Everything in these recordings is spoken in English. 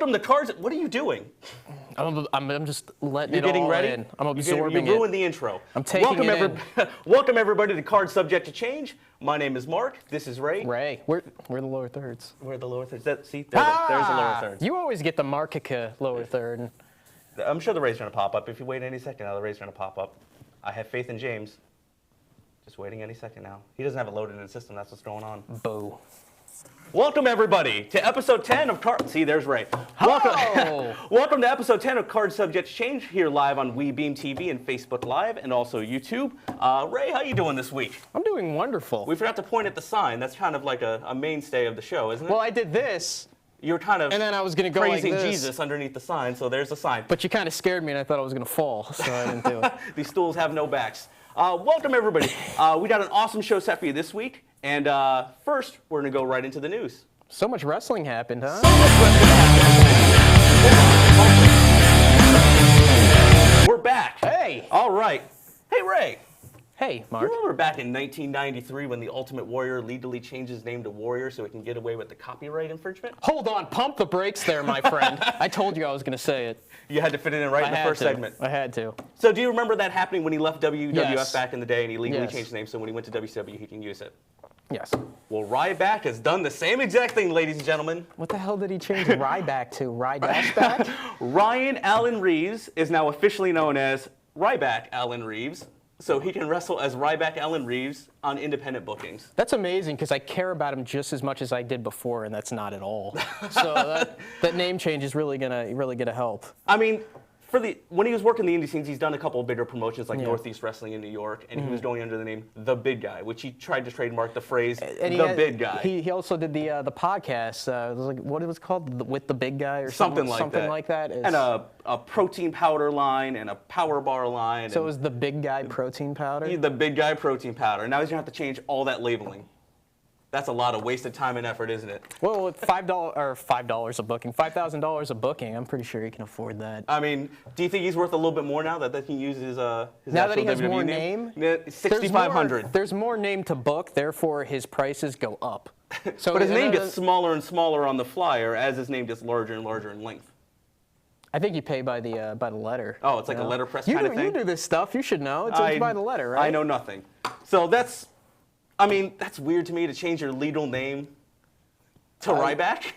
Welcome to Cards. What are you doing? I'm just letting You're it getting all ready? in. I'm absorbing You ruined the intro. I'm taking it in. Welcome everybody to Cards Subject to Change. My name is Mark. This is Ray. Ray. We're the lower thirds. We're the lower thirds. There's the lower thirds. You always get the Markica lower third. I'm sure the Ray's going to pop up. If you wait any second now, the Ray's going to pop up. I have faith in James. Just waiting any second now. He doesn't have it loaded in the system. That's what's going on. Boo. Welcome, everybody, to episode 10 of Cards... See, there's Ray. Welcome to episode 10 of Cards Subject to Change, here live on WeBeam TV and Facebook Live, and also YouTube. Ray, how you doing this week? I'm doing wonderful. We forgot to point at the sign. That's kind of like a mainstay of the show, isn't it? Well, I did this. You were kind of and then I was going to go praising like this. Jesus underneath the sign, so there's the sign. But you kind of scared me, and I thought I was going to fall, so I didn't do it. These stools have no backs. Welcome, everybody. We got an awesome show set for you this week. And first, we're going to go right into the news. So much wrestling happened, huh? So much wrestling happened. We're back. Hey. All right. Hey, Ray. Hey, Mark. You remember back in 1993 when the Ultimate Warrior legally changed his name to Warrior so he can get away with the copyright infringement? Hold on. Pump the brakes there, my friend. I told you I was going to say it. You had to fit it in right in the first segment. I had to. So do you remember that happening when he left WWF Yes. back in the day and he legally Yes. changed his name so when he went to WCW he can use it? Yes. Well, Ryback has done the same exact thing, ladies and gentlemen. What the hell did he change Ryback to? Ryback? Ryan Allen Reeves is now officially known as Ryback Allen Reeves, so he can wrestle as Ryback Allen Reeves on independent bookings. That's amazing because I care about him just as much as I did before, and that's not at all. So that name change is really gonna help. I mean, when he was working the indie scenes, he's done a couple of bigger promotions like Northeast Wrestling in New York, and he was going under the name The Big Guy, which he tried to trademark the phrase Big Guy. He also did the podcast. It was like, what it was called, With the Big Guy or something like that. And a protein powder line and a power bar line. So it was the Big Guy protein powder? The Big Guy protein powder. Now he's going to have to change all that labeling. That's a lot of wasted time and effort, isn't it? Well, with $5 a booking, $5,000 a booking, I'm pretty sure he can afford that. I mean, do you think he's worth a little bit more now that he can use his now actual that he has WWE more name? name? $6,500. There's more name to book, therefore his prices go up. So but his name gets smaller and smaller on the flyer as his name gets larger and larger in length. I think you pay by the letter. Oh, it's like a letterpress kind of thing? You do this stuff. You should know. It's by the letter, right? I know nothing. So that's weird to me to change your legal name to Ryback.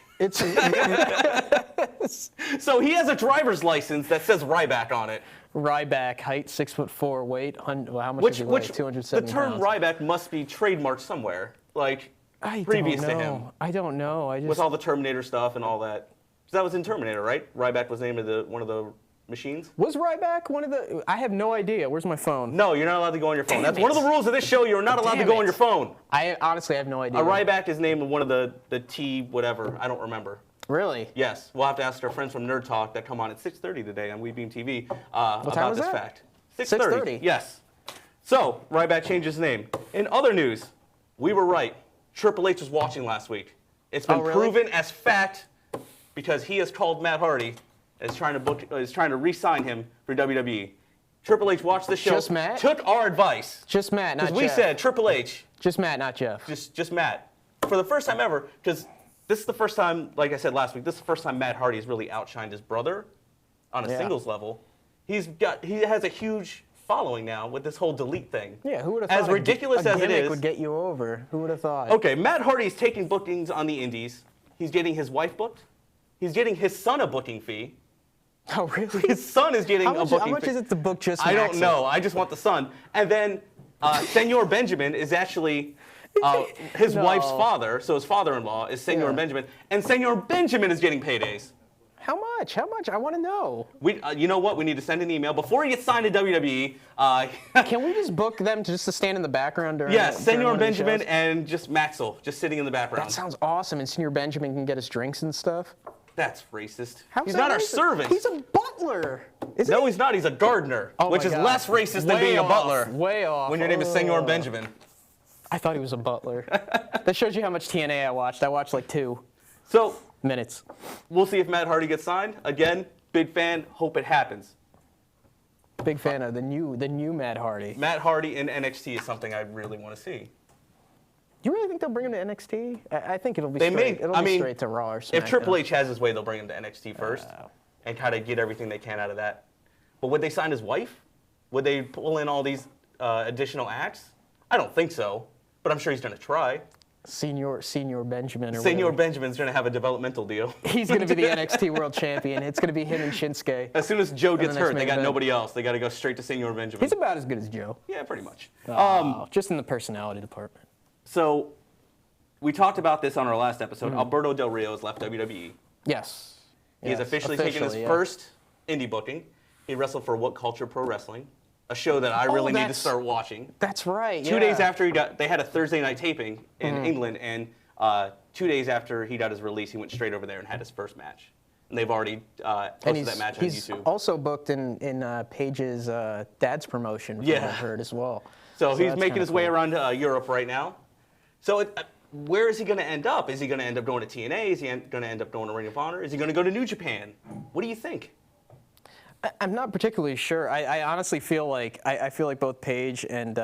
So he has a driver's license that says Ryback on it. Ryback, height 6'4", weight, how much does he weigh? 270 The term pounds. Ryback must be trademarked somewhere, like previous to him. I don't know. With all the Terminator stuff and all that. So that was in Terminator, right? Ryback was the name of one of the machines. Was Ryback one of the... I have no idea. Where's my phone? No, you're not allowed to go on your phone. That's one of the rules of this show. You're not allowed to go on your phone. I honestly have no idea. A Ryback is named one of the T whatever. I don't remember. Really? Yes. We'll have to ask our friends from Nerd Talk that come on at 6:30 today on WeBeam TV about this fact. 6:30. Yes. So, Ryback changed his name. In other news, we were right. Triple H was watching last week. It's been proven as fact because he has called Matt Hardy is trying to re-sign him for WWE. Triple H watched the show. Just Matt? Took our advice. Just Matt, not Jeff. Because we said Triple H. Just Matt, not Jeff. Just Matt. For the first time ever, because this is the first time, like I said last week, this is the first time Matt Hardy has really outshined his brother on a singles level. He has a huge following now with this whole delete thing. Yeah, who would have thought as ridiculous as it is would get you over? Who would have thought? Okay, Matt Hardy's taking bookings on the indies. He's getting his wife booked. He's getting his son a booking fee. Oh, really? His son is getting a booking fee. How much is it to book just I don't know. I just want the son. And then Senor Benjamin is actually his wife's father. So his father-in-law is Senor Benjamin. And Senor Benjamin is getting paydays. How much? How much? I want to know. You know what? We need to send an email before he gets signed to WWE. Can we just book them just to stand in the background during? Yes, Senor Benjamin and just Maxwell just sitting in the background. That sounds awesome. And Senor Benjamin can get us drinks and stuff. That's racist. How's He's that not our racist? servant. He's a butler. No, he's not. He's a gardener, which is less racist than being a butler. Way off. When your name is Senor Benjamin. I thought he was a butler. That shows you how much TNA I watched. I watched like 2 minutes. We'll see if Matt Hardy gets signed. Again, big fan. Hope it happens. Big fan of the new Matt Hardy. Matt Hardy in NXT is something I really want to see. Do you really think they'll bring him to NXT? I think it'll be They straight. may. It'll I be mean, straight to Raw or SmackDown. if Triple H has his way, they'll bring him to NXT first and kind of get everything they can out of that. But would they sign his wife? Would they pull in all these additional acts? I don't think so, but I'm sure he's going to try. Senior Benjamin or Senior whatever. Benjamin's going to have a developmental deal. He's going to be the NXT World Champion. It's going to be him and Shinsuke. As soon as Joe gets next hurt, they main got event. nobody else. They got to go straight to Senior Benjamin. He's about as good as Joe. Yeah, pretty much. Just in the personality department. So we talked about this on our last episode. Alberto Del Rio has left WWE. Yes. He has officially taken his first indie booking. He wrestled for What Culture Pro Wrestling, a show that I really need to start watching. That's right. 2 days after they had a Thursday night taping in England, and 2 days after he got his release, he went straight over there and had his first match. And they've already posted that match on he's YouTube. Also booked in Paige's dad's promotion, from what I've heard as well. So he's making his way around Europe right now. So where is he going to end up? Is he going to end up going to TNA? Is he going to end up going to Ring of Honor? Is he going to go to New Japan? What do you think? I'm not particularly sure. I honestly feel like I feel like both Paige and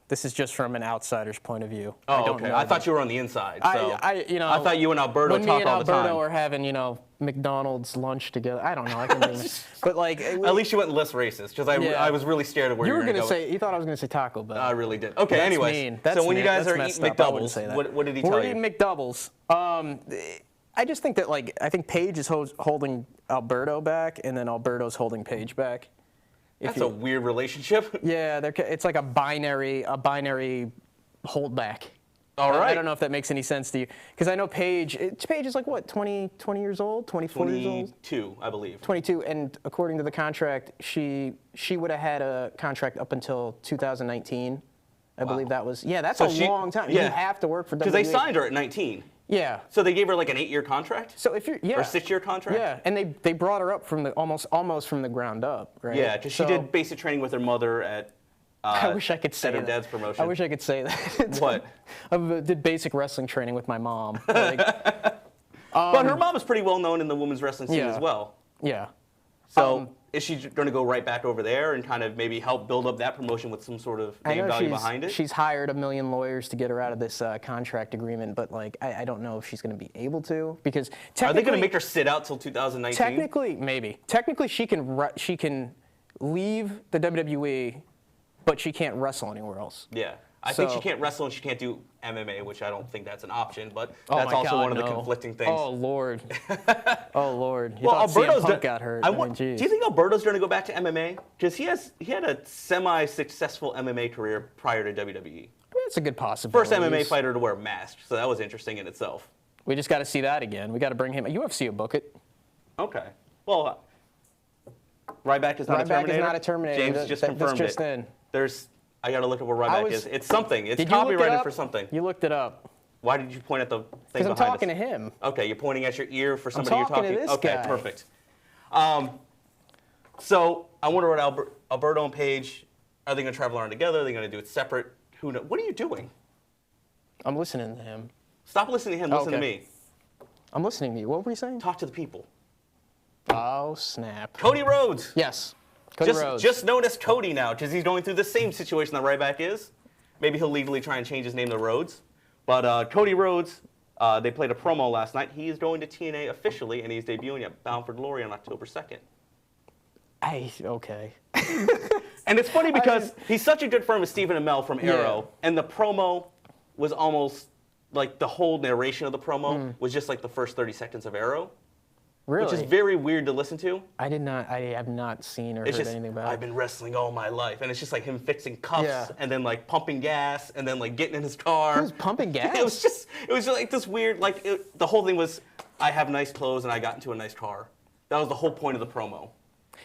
this is just from an outsider's point of view. Oh, I don't okay. know I thought you were on the inside. So I thought you and Alberto when talk me and all the time. Alberto are having McDonald's lunch together. I don't know. I can but like at least you went less racist because I was really scared of where you were going to go. You thought I was going to say Taco Bell. I really did. Okay. That's anyways, mean. So when you guys are That's eating messed up. I wouldn't McDoubles, say that. what did he tell you? We're eating McDoubles. I just think that I think Paige is holding Alberto back, and then Alberto's holding Paige back. That's a weird relationship. Yeah, it's like a binary holdback. All right. I don't know if that makes any sense to you, because I know Paige is like what, 20 years old, 24 years old? 22, I believe. 22, and according to the contract, she would have had a contract up until 2019. I believe that was, that's a long time. Yeah. You have to work for WWE. Because they signed her at 19. Yeah. So they gave her like an 8-year contract? So if you're, Or a 6-year contract? Yeah, and they brought her up from the almost from the ground up, right? Yeah, because she did basic training with her mother at I wish I could say at her that. dad's promotion. I wish I could say that. What? I did basic wrestling training with my mom. But her mom is pretty well known in the women's wrestling scene as well. Yeah. So is she going to go right back over there and kind of maybe help build up that promotion with some sort of name value behind it? She's hired a million lawyers to get her out of this contract agreement, but I don't know if she's going to be able to, because Are they going to make her sit out till 2019? Technically, maybe. Technically, she can leave the WWE, but she can't wrestle anywhere else. Yeah. I think she can't wrestle and she can't do MMA, which I don't think that's an option, but Oh that's my also God, one of the no. conflicting things. Oh, Lord. Oh, Lord. You Well, thought CM Alberto's Punk got hurt. do you think Alberto's going to go back to MMA? Because he had a semi-successful MMA career prior to WWE. That's a good possibility. First MMA fighter to wear a mask, so that was interesting in itself. We just got to see that again. We got to bring him. UFC will book it. Okay. Well, Ryback is not a Terminator. Ryback is not a Terminator. James just confirmed that's just it. in. I got to look at what Ryback is. It's something. It's Did you look it copyrighted up? for something. You looked it up. Why did you point at the thing Because behind I'm talking us? to him. Okay, you're pointing at your ear for somebody you're talking to this Okay, guy. perfect. So I wonder what Alberto and Paige, are they going to travel around together? Are they going to do it separate? Who knows? What are you doing? I'm listening to him. Stop listening to him. Listen to Okay. me. I'm listening to you. What were you saying? Talk to the people. Oh, snap. Cody Rhodes. Yes. Cody Rhodes. Just known as Cody now, because he's going through the same situation that Ryback is. Maybe he'll legally try and change his name to Rhodes. But Cody Rhodes, they played a promo last night. He is going to TNA officially, and he's debuting at Bound for Glory on October 2nd. Okay. And it's funny because he's such a good friend with Stephen Amell from Arrow, and the promo was almost like the whole narration of the promo was just like the first 30 seconds of Arrow. Really? Which is very weird to listen to. I have not seen or heard anything about I've it. been wrestling all my life, and it's just like him fixing cuffs and then like pumping gas and then like getting in his car. He was pumping gas? It was just like this weird, the whole thing was, I have nice clothes and I got into a nice car. That was the whole point of the promo.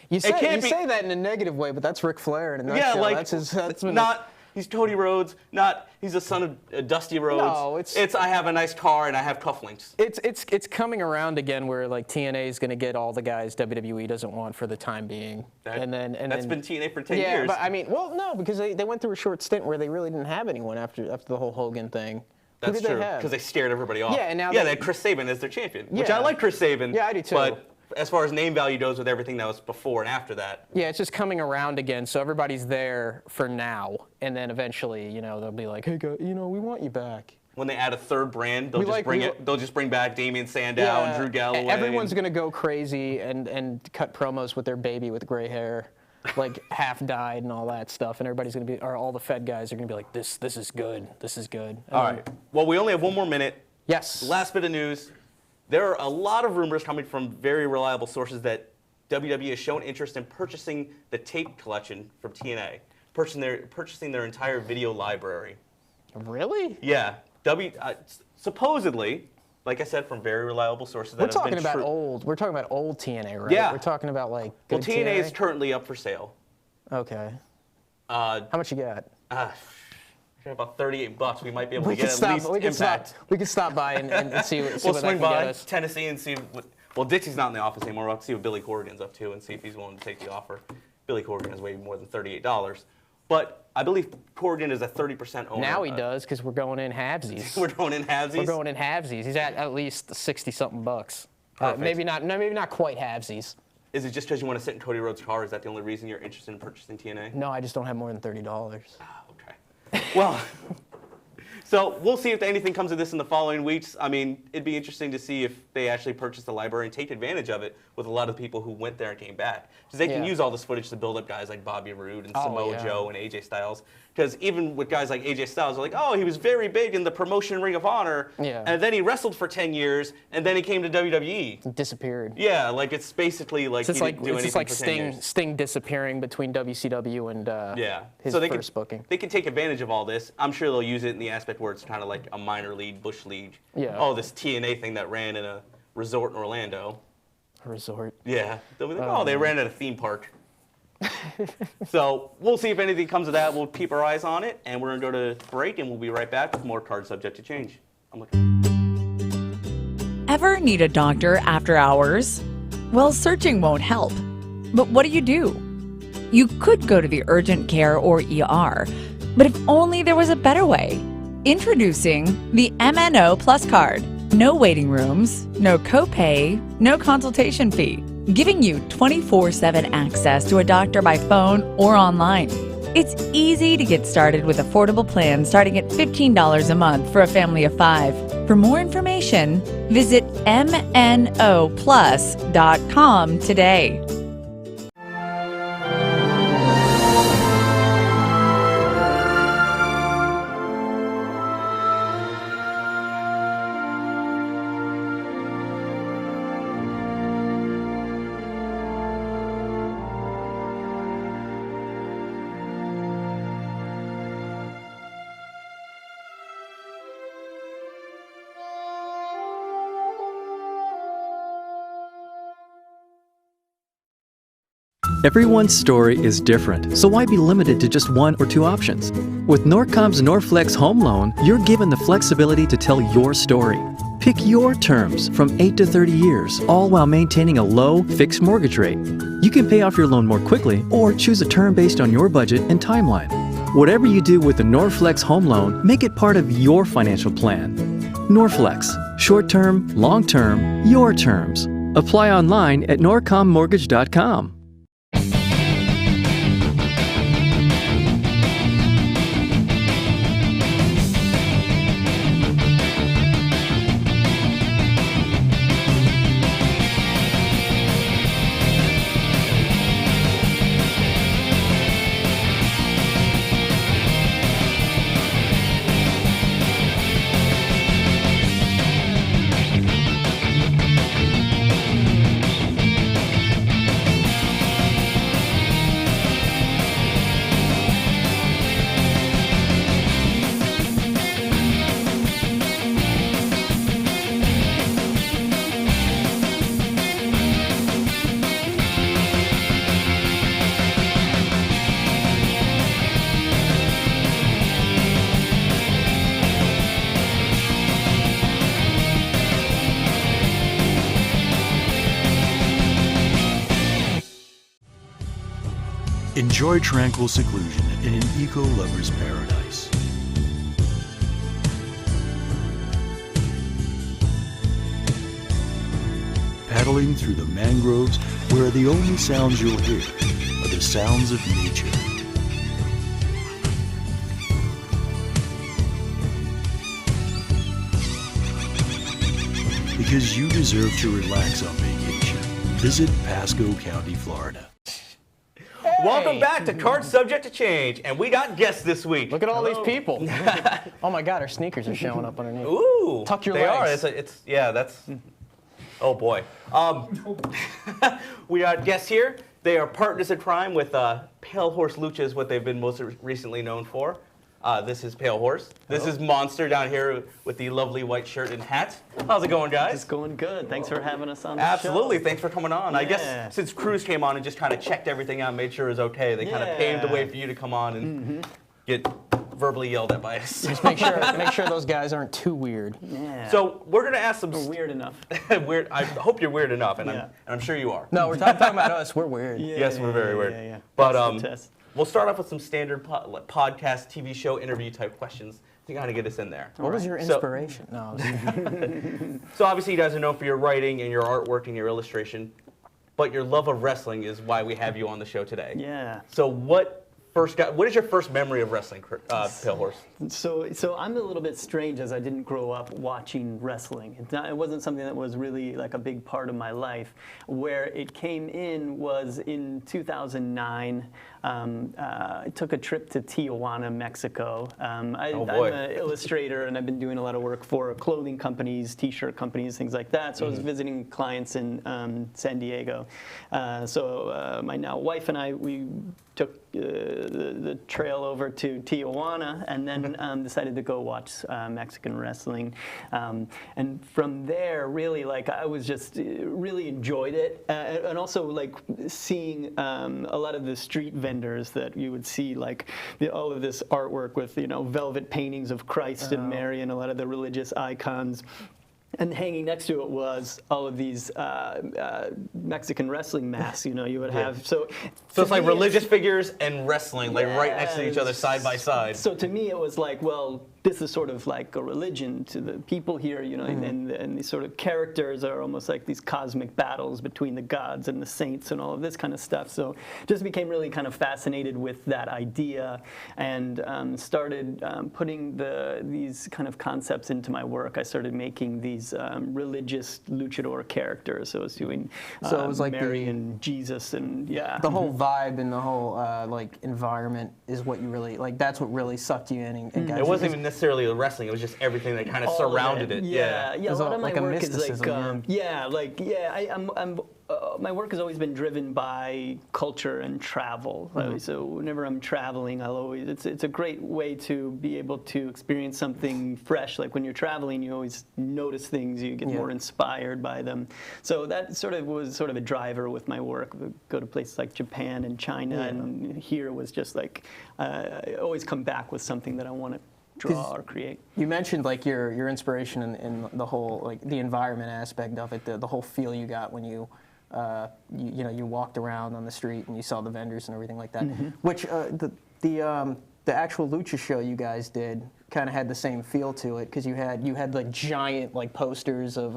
You say that in a negative way, but that's Ric Flair in a nutshell. Yeah, like that's he's Cody Rhodes, not he's the son of Dusty Rhodes. No, it's I have a nice car and I have cufflinks. It's coming around again where like TNA is going to get all the guys WWE doesn't want for the time being. That's been TNA for 10 years. Yeah, but I mean, well, no, because they went through a short stint where they really didn't have anyone after the whole Hogan thing. That's Who did true, they have? because they scared everybody off. Yeah, and now they had Chris Sabin as their champion, which Yeah. I like Chris Sabin. Yeah, I do too. But as far as name value goes with everything that was before and after that. Yeah, it's just coming around again, so everybody's there for now, and then eventually, they'll be like, hey, guys, we want you back. when they add a third brand, they'll just bring back Damian Sandow and Drew Galloway. Everyone's going to go crazy and cut promos with their baby with gray hair, like half died and all that stuff. And everybody's going to be, or all the Fed guys are going to be like, this is good. This is good. All right. Well, we only have one more minute. Yes. Last bit of news. There are a lot of rumors coming from very reliable sources that WWE has shown interest in purchasing the tape collection from TNA, purchasing their entire video library. Really? Yeah. Supposedly, like I said, from very reliable sources. We're talking about old TNA, right? Yeah. We're talking about like. Well, TNA is currently up for sale. Okay. How much you got? About $38. We might be able to get at least Impact. We can stop by and see what we'll that swing can by get us. Tennessee and see what. Well, Dixie's not in the office anymore. We'll have to see what Billy Corrigan's up to and see if he's willing to take the offer. Billy Corrigan is way more than $38. But I believe Corrigan is a 30% owner. Now he does, because we're going in halvesies. We're going in halvesies? We're going in halvesies. He's at least 60-something bucks. Maybe not quite halvesies. Is it just because you want to sit in Cody Rhodes' car? Is that the only reason you're interested in purchasing TNA? No, I just don't have more than $30. Okay. Well, so we'll see if anything comes of this in the following weeks. I mean, it'd be interesting to see if they actually purchase the library and take advantage of it with a lot of the people who went there and came back. Because they can use all this footage to build up guys like Bobby Roode and Samoa Joe and AJ Styles. Because even with guys like AJ Styles, they're like, oh, he was very big in the promotion Ring of Honor. Yeah. And then he wrestled for 10 years, and then he came to WWE. Disappeared. Yeah, like it's basically like he didn't do anything for 10 years. Sting disappearing between WCW and his first booking. They can take advantage of all this. I'm sure they'll use it in the aspect where it's kind of like a minor league, bush league. Yeah. Oh, this TNA thing that ran in a resort in Orlando. A resort. Yeah. They'll be like, they ran at a theme park. So we'll see if anything comes of that. We'll keep our eyes on it, and we're going to go to break, and we'll be right back with more Card Subject to Change. I'm looking. Ever need a doctor after hours? Well, searching won't help. But what do? You could go to the urgent care or ER, but if only there was a better way. Introducing the MNO Plus Card. No waiting rooms, no copay, no consultation fee. Giving you 24/7 access to a doctor by phone or online. It's easy to get started with affordable plans starting at $15 a month for a family of 5. For more information, visit mnoplus.com today. Everyone's story is different, so why be limited to just one or two options? With Norcom's Norflex Home Loan, you're given the flexibility to tell your story. Pick your terms from 8 to 30 years, all while maintaining a low, fixed mortgage rate. You can pay off your loan more quickly or choose a term based on your budget and timeline. Whatever you do with the Norflex Home Loan, make it part of your financial plan. Norflex. Short-term, long-term, your terms. Apply online at norcommortgage.com. Enjoy tranquil seclusion in an eco-lover's paradise. Paddling through the mangroves where the only sounds you'll hear are the sounds of nature. Because you deserve to relax on vacation. Visit Pasco County, Florida. Welcome back to Cards Subject to Change, and we got guests this week. Look at all these people. Oh my God, our sneakers are showing up underneath. Ooh, Tuck your they legs. are. Yeah, that's. Oh boy. We got guests here. They are partners in crime with Palehorse Lucha, is what they've been most recently known for. This is Palehorse. This is Monster down here with the lovely white shirt and hat. How's it going, guys? It's going good. Thanks for having us on the Absolutely. show. Thanks for coming on. I guess since Cruz came on and just kind of checked everything out, made sure it was okay, they kind of paved the way for you to come on and get verbally yelled at by us. Just make sure those guys aren't too weird. Yeah. So we're going to ask some... We're weird enough. weird. I hope you're weird enough, and I'm sure you are. No, we're talking about us. We're weird. Yes, we're very weird. Yeah. But That's the test. we'll start off with some standard podcast, TV show, interview type questions to kind of get us in there. What was your inspiration? No. So obviously you guys are known for your writing and your artwork and your illustration, but your love of wrestling is why we have you on the show today. Yeah. So what is your first memory of wrestling, Palehorse? So I'm a little bit strange, as I didn't grow up watching wrestling. It wasn't something that was really like a big part of my life. Where it came in was in 2009. I took a trip to Tijuana, Mexico. I'm an illustrator, and I've been doing a lot of work for clothing companies, T-shirt companies, things like that. So I was visiting clients in San Diego. So my now wife and I, we took the trail over to Tijuana, and then decided to go watch Mexican wrestling. And from there, really, like, I was just really enjoyed it, and also like seeing a lot of the street vendors that you would see, like all of this artwork with velvet paintings of Christ and Mary and a lot of the religious icons. And hanging next to it was all of these Mexican wrestling masks, you would have. So it's like religious figures and wrestling, like right next to each other, side by side. So to me, it was like, well, this is sort of like a religion to the people here, and these sort of characters are almost like these cosmic battles between the gods and the saints and all of this kind of stuff. So just became really kind of fascinated with that idea, and started putting these kind of concepts into my work. I started making these religious luchador characters. So I was doing So it was like Mary and Jesus, and the whole vibe and the whole like environment is what you really like. That's what really sucked you in and got It wasn't even necessarily the wrestling; it was just everything that kind of surrounded it. Yeah. A lot of my like work is mysticism, I'm my work has always been driven by culture and travel. So whenever I'm traveling, it's a great way to be able to experience something fresh. Like when you're traveling, you always notice things, you get more inspired by them. So that was sort of a driver with my work. We go to places like Japan and China, and here was just like I always come back with something that I want to draw or create. You mentioned like your inspiration in the whole like the environment aspect of it, the whole feel you got when you walked around on the street and you saw the vendors and everything like that. Which the actual lucha show you guys did kind of had the same feel to it, because you had like giant like posters of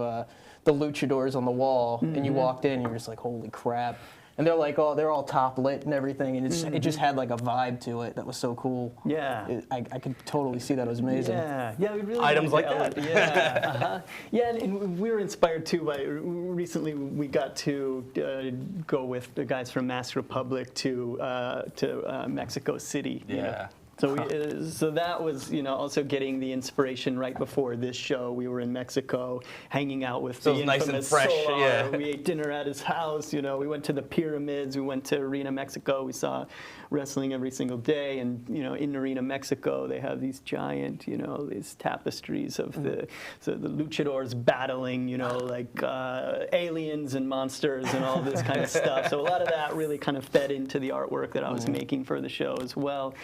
the luchadors on the wall, and you walked in and you're just like, holy crap. And they're like, they're all top lit and everything, and it just had like a vibe to it that was so cool. Yeah. I could totally see that. It was amazing. Yeah, we really Items like that. Yeah, and we were inspired too by, recently we got to go with the guys from Mask Republic to Mexico City. Yeah. So that was, also getting the inspiration right before this show. We were in Mexico, hanging out with the nice and infamous fresh, Solar. yeah. We ate dinner at his house. We went to the pyramids. We went to Arena Mexico. We saw wrestling every single day. And in Arena Mexico, they have these giant, these tapestries of the luchadors battling, like aliens and monsters and all this kind of stuff. So a lot of that really kind of fed into the artwork that I was making for the show as well.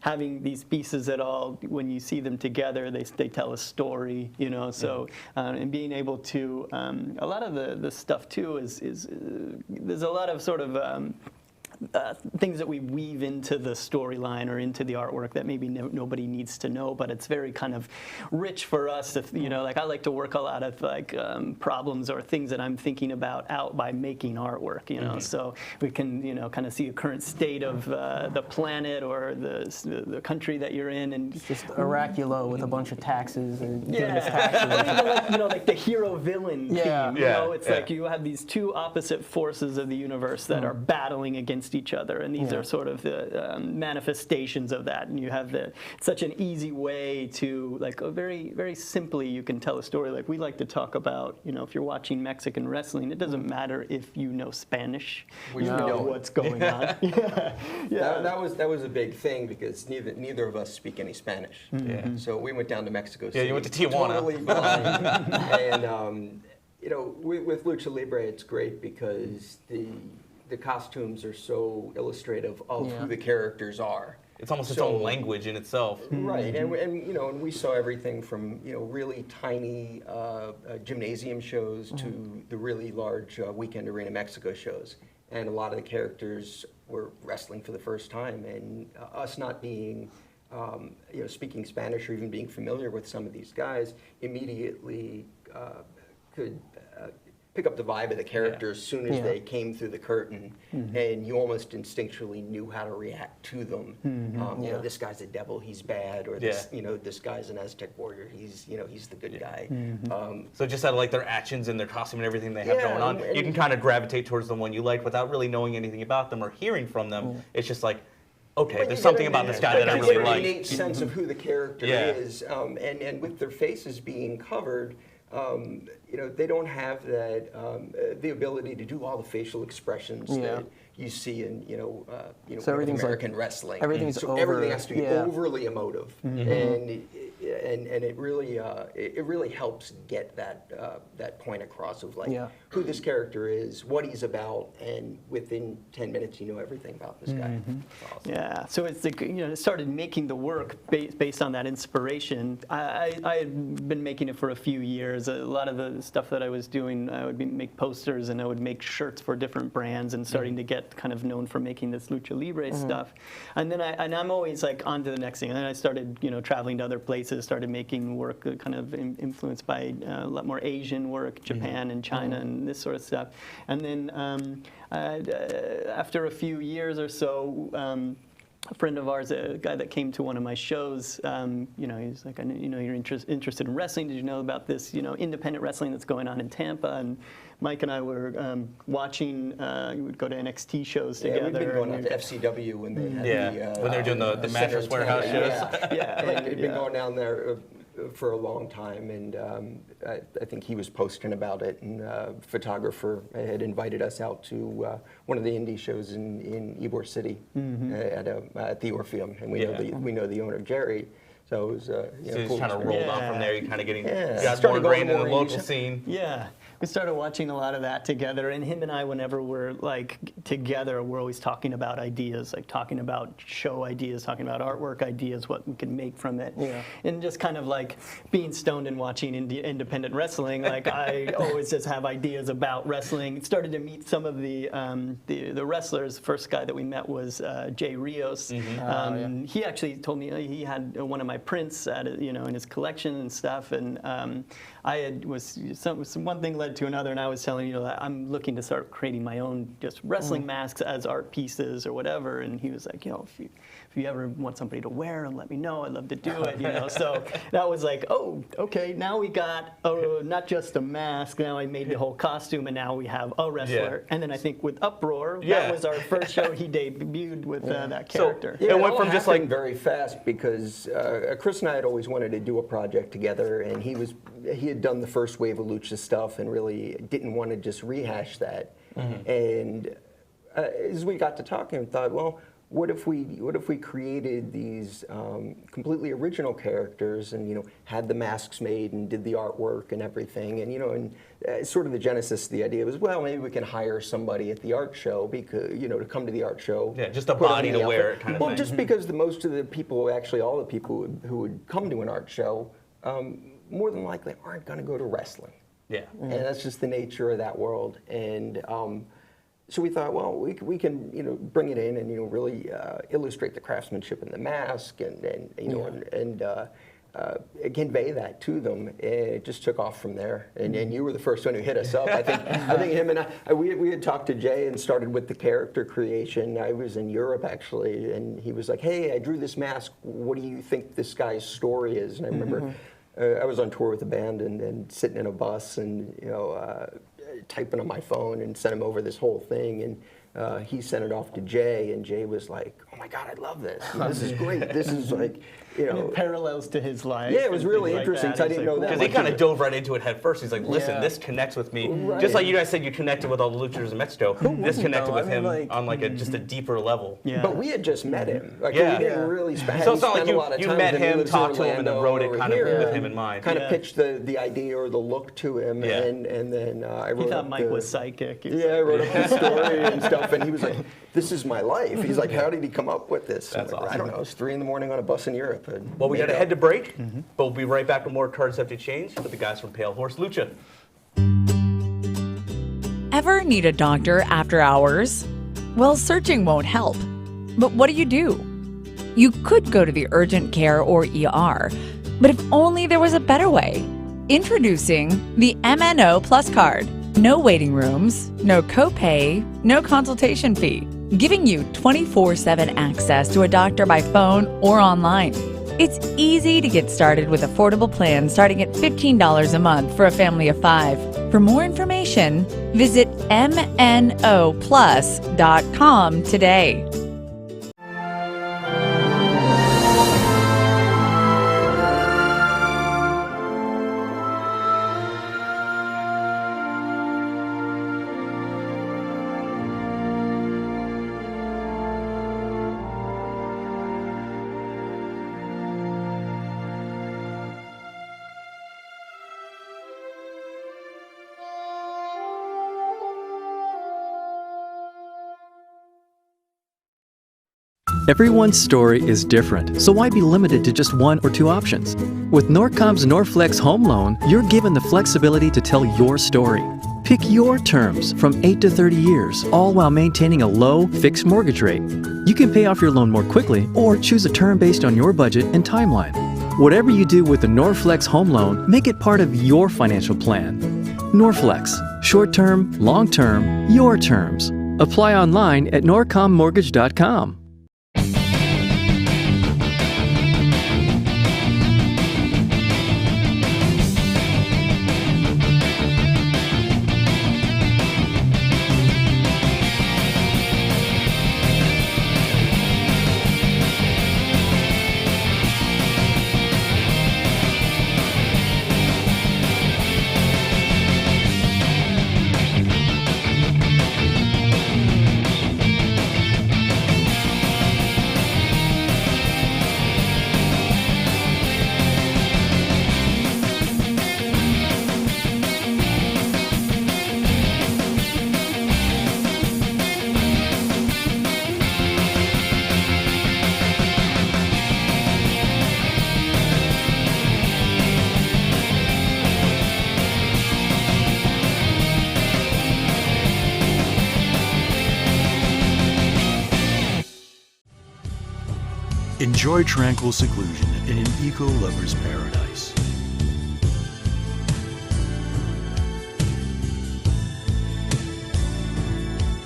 Having these pieces at all, when you see them together, they tell a story, So and being able to, a lot of the stuff too is there's a lot of sort of things that we weave into the storyline or into the artwork that maybe nobody needs to know, but it's very kind of rich for us. Like I like to work a lot of like problems or things that I'm thinking about out by making artwork. So we can kind of see a current state of the planet or the country that you're in, and just Oraculo with a bunch of taxes or doing his taxes. Like the hero-villain theme. It's like you have these two opposite forces of the universe that are battling against each other, and these are sort of the manifestations of that. And you have such an easy way to, like, very, very simply, you can tell a story. Like we like to talk about, if you're watching Mexican wrestling, it doesn't matter if you know Spanish, you know what's going on. That was a big thing because neither of us speak any Spanish. So we went down to Mexico City. Yeah, you went to Tijuana. Totally blind. And with Lucha Libre, it's great because the costumes are so illustrative of who the characters are. It's almost its own language in itself. Right, and we saw everything from really tiny gymnasium shows to the really large weekend Arena Mexico shows, and a lot of the characters were wrestling for the first time, and us not being speaking Spanish or even being familiar with some of these guys immediately could pick up the vibe of the characters as soon as they came through the curtain, and you almost instinctually knew how to react to them. This guy's a devil, he's bad, or this guy's an Aztec warrior, he's the good guy. So just out of like their actions and their costume and everything they have going on, you can kind of gravitate towards the one you like without really knowing anything about them or hearing from them. It's just like, okay, there's something about this guy that I really like. You get an innate sense of who the character is, and with their faces being covered, they don't have that the ability to do all the facial expressions that you see in so everything's American wrestling. Everything has to be overly emotive, and it really helps get that point across of like who this character is, what he's about, and within 10 minutes you know everything about this guy. Awesome. Yeah, so it's like, it started making the work based on that inspiration. I had been making it for a few years. A lot of the stuff that I was doing, I would make posters and I would make shirts for different brands, and starting to get kind of known for making this Lucha Libre stuff. And then I'm always like on to the next thing. And then I started traveling to other places, started making work kind of influenced by a lot more Asian work, Japan and China and this sort of stuff. And then after a few years or so, a friend of ours, a guy that came to one of my shows, he's like, you're interested in wrestling. Did you know about this, independent wrestling that's going on in Tampa? And Mike and I were watching. We would go to NXT shows together. Yeah, we've been going out to FCW when they had when they were doing the Mattress Warehouse shows. We've been going down there for a long time, and I think he was posting about it, and a photographer had invited us out to one of the indie shows in Ybor City at the Orpheum, and we know the owner, Jerry. So it was so you cool kind of rolled on from there. You kind of you got started more ingrained in the more local scene. Yeah, we started watching a lot of that together, and him and I, whenever we're like together, we're always talking about ideas, like talking about show ideas, talking about artwork ideas, what we can make from it, and just kind of like being stoned and watching independent wrestling. Like I always just have ideas about wrestling. Started to meet some of the wrestlers. The first guy that we met was Jay Rios. He actually told me he had one of my prints in his collection and stuff, and one thing led to another, and I was telling that I'm looking to start creating my own just wrestling masks as art pieces or whatever, and he was like, if you ever want somebody to wear them, let me know. I'd love to do it. So that was like, oh, okay, now we got not just a mask, now I made the whole costume, and now we have a wrestler. And then I think with Uproar, that was our first show he debuted with that character. So, it went from just like very fast because Chris and I had always wanted to do a project together, and he had done the first wave of Lucha stuff and really didn't want to just rehash that. And as we got to talking, I thought, well, what if we created these completely original characters and had the masks made and did the artwork and everything, and sort of the genesis of the idea was, well, maybe we can hire somebody at the art show because to come to the art show. Yeah, just a body to wear it kind of thing. Well, just because most of the people, actually all the people who would come to an art show, more than likely aren't going to go to wrestling. Yeah. And that's just the nature of that world. And So we thought, well, we can bring it in and really illustrate the craftsmanship in the mask and convey that to them. And it just took off from there. And you were the first one who hit us up. I think him and we had talked to Jay and started with the character creation. I was in Europe actually, and he was like, "Hey, I drew this mask. What do you think this guy's story is?" And I remember I was on tour with the band and sitting in a bus and typing on my phone and sent him over this whole thing, and he sent it off to Jay, and Jay was like, "Oh my God, I love this. This is great. This is like, And it parallels to his life. Yeah, it was really interesting because I didn't know that. Because he kind of dove right into it head first. He's like, "Listen, this connects with me." Right. Just like you guys said, you connected with all the luchadors in Mexico. This connected with him on like just a deeper level. Yeah. But we had just met him. Like, we didn't really spend. So it's not like you met him, talked to him, and then wrote it kind of with him in mind. Kind of pitched the idea or the look to him, and then I wrote. He thought Mike was psychic. I wrote up the story and stuff, and he was like, "This is my life." He's like, "How did he come up with this?" That's awesome. I don't know. It's 3 a.m. on a bus in Europe. Well, we got to head to break, but we'll be right back with more Cards Have to Change with the guys from Palehorse Lucha. Ever need a doctor after hours? Well, searching won't help. But what do? You could go to the urgent care or ER, but if only there was a better way. Introducing the MNO Plus card. No waiting rooms, no copay, no consultation fee, giving you 24/7 access to a doctor by phone or online. It's easy to get started with affordable plans starting at $15 a month for a family of 5. For more information, visit mnoplus.com today. Everyone's story is different, so why be limited to just 1 or 2 options? With Norcom's Norflex Home Loan, you're given the flexibility to tell your story. Pick your terms from 8 to 30 years, all while maintaining a low, fixed mortgage rate. You can pay off your loan more quickly or choose a term based on your budget and timeline. Whatever you do with the Norflex Home Loan, make it part of your financial plan. Norflex. Short-term, long-term, your terms. Apply online at norcommortgage.com. Enjoy tranquil seclusion in an eco-lover's paradise.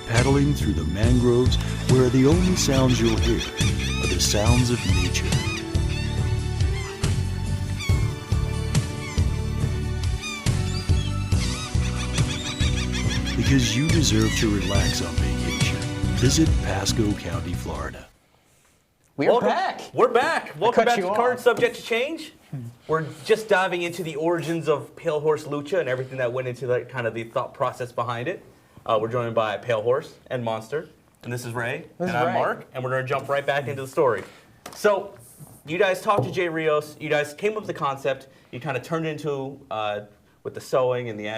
Paddling through the mangroves where the only sounds you'll hear are the sounds of nature. Because you deserve to relax on vacation, visit Pasco County, Florida. We're back. We're back. Welcome back to off. Cards Subject to Change. We're just diving into the origins of Palehorse Lucha and everything that went into the thought process behind it. We're joined by Palehorse and Monster, and this is Ray, and I'm Mark, and we're going to jump right back into the story. So, you guys talked to Jay Rios. You guys came up with the concept. You kind of turned it into with the sewing and the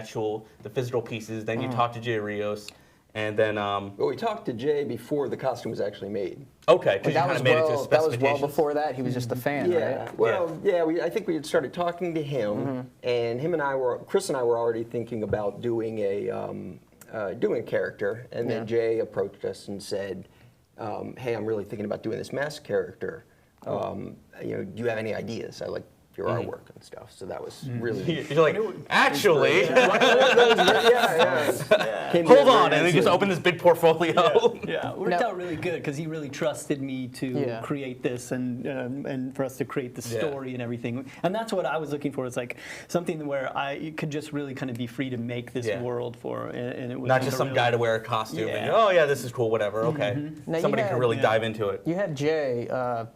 physical pieces. Then you talked to Jay Rios. And then, well, we talked to Jay before the costume was actually made. Okay, because you kind of made it to the that was well specifications. before that. He was just a fan, right? Well, I think we had started talking to him, and Chris and I were already thinking about doing doing a character, and then Jay approached us and said, "Hey, I'm really thinking about doing this mask character. Do you have any ideas? I like your artwork and stuff." So that was really. You're like, actually. Hold on, and then just open this big portfolio. Yeah, it worked out really good because he really trusted me to create this and for us to create the story and everything. And that's what I was looking for. It's like something where I could just really kind of be free to make this world for, and it was not just some guy to wear a costume. And, oh yeah, this is cool. Whatever. Okay. Somebody can really dive into it. You had Jay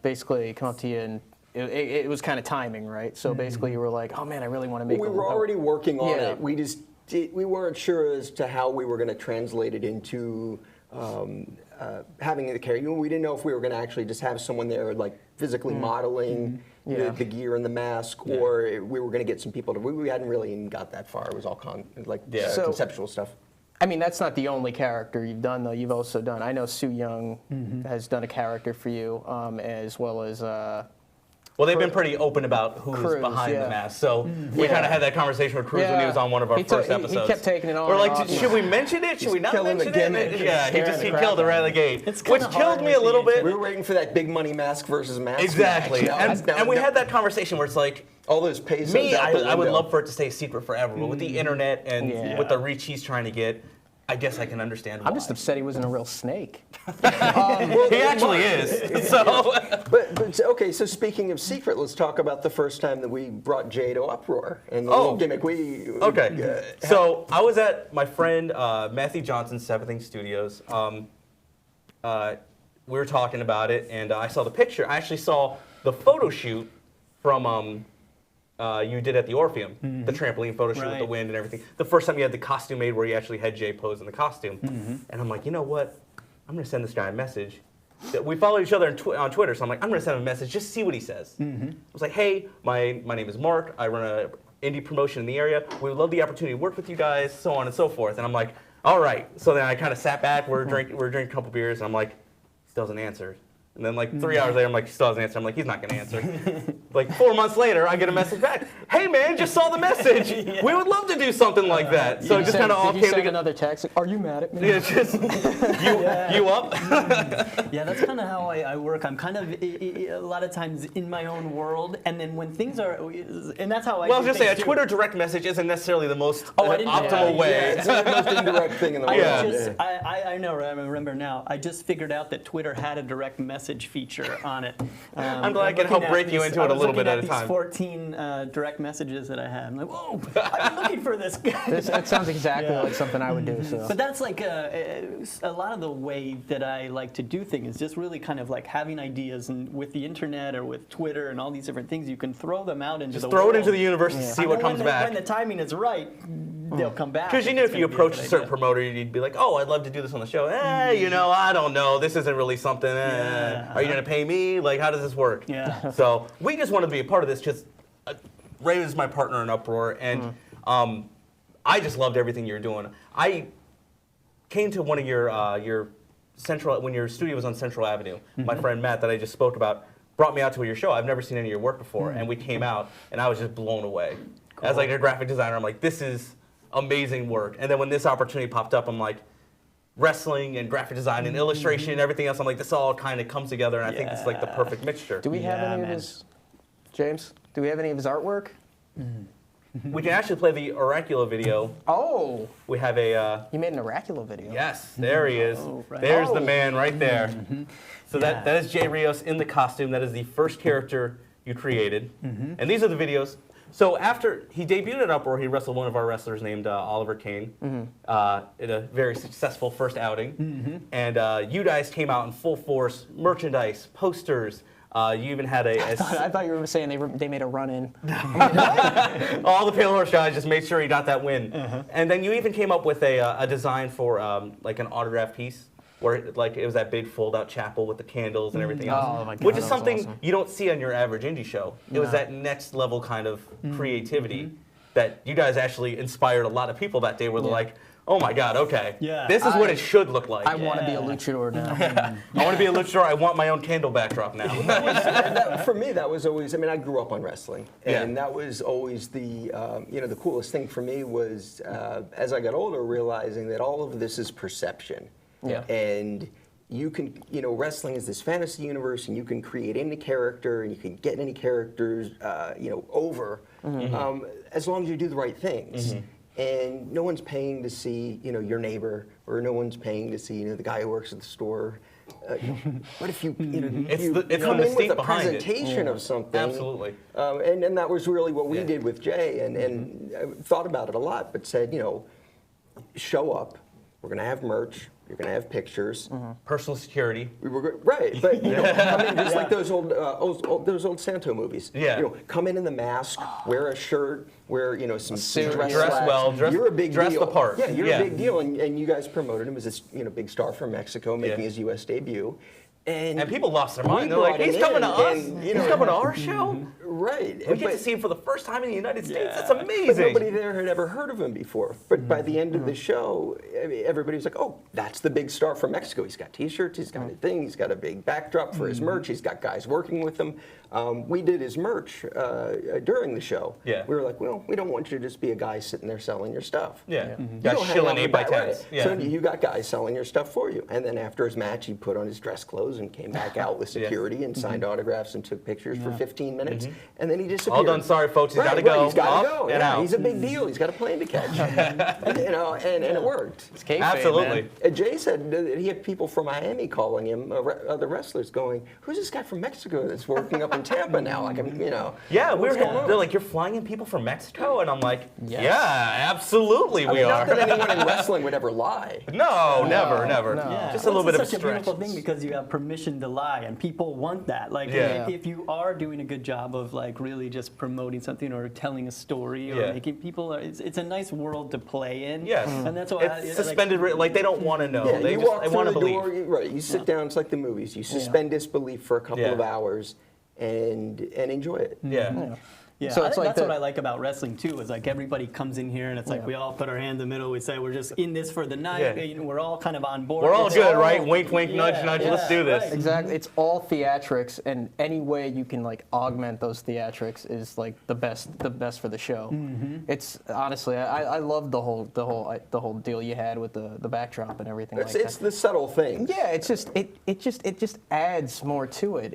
basically come up to you and. It was kind of timing, right? So basically, you were like, "Oh man, I really want to make." We were already working on it. We weren't sure as to how we were going to translate it into having the character. We didn't know if we were going to actually just have someone there, like physically modeling the gear and the mask, or we were going to get some people to. We hadn't really even got that far. It was all conceptual stuff. I mean, that's not the only character you've done, though. You've also done. I know Sue Young has done a character for you, as well as. Well, they've been pretty open about who's behind the mask. So we kind of had that conversation with Cruz when he was on one of our first episodes. He kept taking it on. We're like, should we mention it? Should we not mention it? Yeah, he killed it right out of the gate, which killed me a little bit. We were waiting for that big money mask versus mask. Exactly, and we had that conversation where it's like, all those pesos. Me, I would love for it to stay secret forever, but with the internet and with the reach he's trying to get, I guess I can understand why. I'm just upset he wasn't a real snake. He actually is. So. But okay, so speaking of secret, let's talk about the first time that we brought Jay to Uproar and the little gimmick we. Okay. So I was at my friend Matthew Johnson's Seventh Thing Studios. We were talking about it, and I saw the picture. I actually saw the photo shoot from. You did at the Orpheum, the trampoline photo shoot with the wind and everything. The first time you had the costume made where you actually had Jay pose in the costume. And I'm like, you know what? I'm going to send this guy a message. We follow each other on Twitter, so I'm like, I'm going to send him a message, just see what he says. I was like, hey, my name is Mark. I run an indie promotion in the area. We would love the opportunity to work with you guys, so on and so forth. And I'm like, all right. So then I kind of sat back. We're drinking a couple beers, and I'm like, he still hasn't answered. And then like 3 hours later, I'm like, he still hasn't answered. I'm like, he's not going to answer. Like 4 months later, I get a message back. Hey man, just saw the message. We would love to do something like that. So it just kind of all came together. Another text. Are you mad at me? Yeah, just you up? Yeah, that's kind of how I work. I'm kind of a lot of times in my own world, and then when things are, and that's how I. Well, I was just saying, a Twitter direct message isn't necessarily the most optimal way. Yeah, it's the most indirect thing in the world. I know. I remember now. I just figured out that Twitter had a direct message feature on it. I'm glad I can help break you into it a little bit at a time. 14 direct messages that I had. I'm like, whoa! I've been looking for this guy. That sounds exactly like something I would do. So. But that's like a lot of the way that I like to do things is just really kind of like having ideas, and with the internet or with Twitter and all these different things, you can throw them out into the world. Just throw it into the universe and see what comes back. When the timing is right, they'll come back. Because you know, if you approach a certain promoter, you'd be like, oh, I'd love to do this on the show. I don't know. This isn't really something. Are you going to pay me? Like, how does this work? Yeah. So we just wanted to be a part of this because Ray is my partner in Uproar, and I just loved everything you were doing. I came to one of your Central, when your studio was on Central Avenue. My friend Matt, that I just spoke about, brought me out to your show. I've never seen any of your work before, and we came out, and I was just blown away. Cool. As like a graphic designer, I'm like, this is amazing work. And then when this opportunity popped up, I'm like, wrestling and graphic design and illustration and everything else, I'm like, this all kind of comes together, and I think it's like the perfect mixture. Do we have any of his, James? Do we have any of his artwork? We can actually play the Oracular video. Oh! We have a... You made an Oracular video. Yes, there he is. Oh, right. There's the man right there. So that is Jay Rios in the costume. That is the first character you created. And these are the videos. So after he debuted at Uproar, he wrestled one of our wrestlers named Oliver Kane in a very successful first outing. And you guys came out in full force, merchandise, posters. You even had I thought you were saying they made a run-in. All the Palehorse guys just made sure he got that win. And then you even came up with a design for like an autograph piece, where like it was that big fold-out chapel with the candles and everything else, oh my God, which is something you don't see on your average indie show. It was that next level kind of creativity that you guys actually inspired a lot of people that day, where they're like, Oh my God, okay. Yeah. This is what it should look like. I want to be a luchador now. I want to be a luchador. I want my own candle backdrop now. For me, that was always, I mean, I grew up on wrestling. And that was always the, the coolest thing for me was, as I got older, realizing that all of this is perception. Yeah. And you can, wrestling is this fantasy universe, and you can create any character, and you can get any characters, over, as long as you do the right things. And no one's paying to see, your neighbor, or no one's paying to see, the guy who works at the store. What if you, it's come the in with mystique a behind it. presentation of something? Absolutely. And that was really what we did with Jay, and I thought about it a lot, but said, show up. We're going to have merch. You're going to have pictures. Personal security. Right, but come in just like those old Santo movies. Yeah. Come in the mask, wear a shirt, wear some suit, dress well, you're a big dress deal. the part. Yeah, you're a big deal, and you guys promoted him as this big star from Mexico making his U.S. debut. And people lost their mind. They're we like, brought he's him coming in, to us. and, He's coming to our show. Right. We get to see him for the first time in the United States. That's But amazing. nobody there had ever heard of him before. But by the end of the show, everybody was like, oh, that's the big star from Mexico. He's got T-shirts, he's got a thing, he's got a big backdrop for his merch, he's got guys working with him. We did his merch during the show. Yeah. We were like, well, we don't want you to just be a guy sitting there selling your stuff. Yeah. You Got don't hang shilling out with 8 by that, right? 10s. Yeah. So you got guys selling your stuff for you. And then after his match, he put on his dress clothes and came back out with security and signed autographs and took pictures for 15 minutes. And then he disappeared. All done. Sorry, folks. He's got to go. He's got to Up go. and out. He's a big deal. He's got a plane to catch. and it worked. It's kayfabe, Absolutely. man. And Jay said that he had people from Miami calling him, other wrestlers, going, "Who's this guy from Mexico that's working up in Tampa now?" Like, Yeah, what's going on? they're like, you're flying in people from Mexico? And I'm like, yeah, absolutely we Not are. that anyone in wrestling would ever lie. No, never. Yeah. Just a little bit of It's such a beautiful distraction. thing because you have permission to lie, and people want that. Like, if you are doing a good job of like really just promoting something or telling a story or making people, it's a nice world to play in. Yes. And that's why It's suspended, like they don't want to know. Yeah, They you just walk they through want to the believe. door, right? You sit down. It's like the movies. You suspend disbelief for a couple of hours and enjoy it. Yeah. Yeah, So I it's think like that's what I like about wrestling too. Is like everybody comes in here and it's like Yeah. we all put our hand in the middle. We say we're just in this for the night. Yeah. We're all kind of on board. We're all It's good, right? Wink, wink, nudge, nudge. yeah, Let's do this. right. Exactly. It's all theatrics, and any way you can like augment those theatrics is like the best for the show. It's honestly, I love the whole deal you had with the backdrop and everything like It's that. the subtle thing. Yeah, it's just it just adds more to it.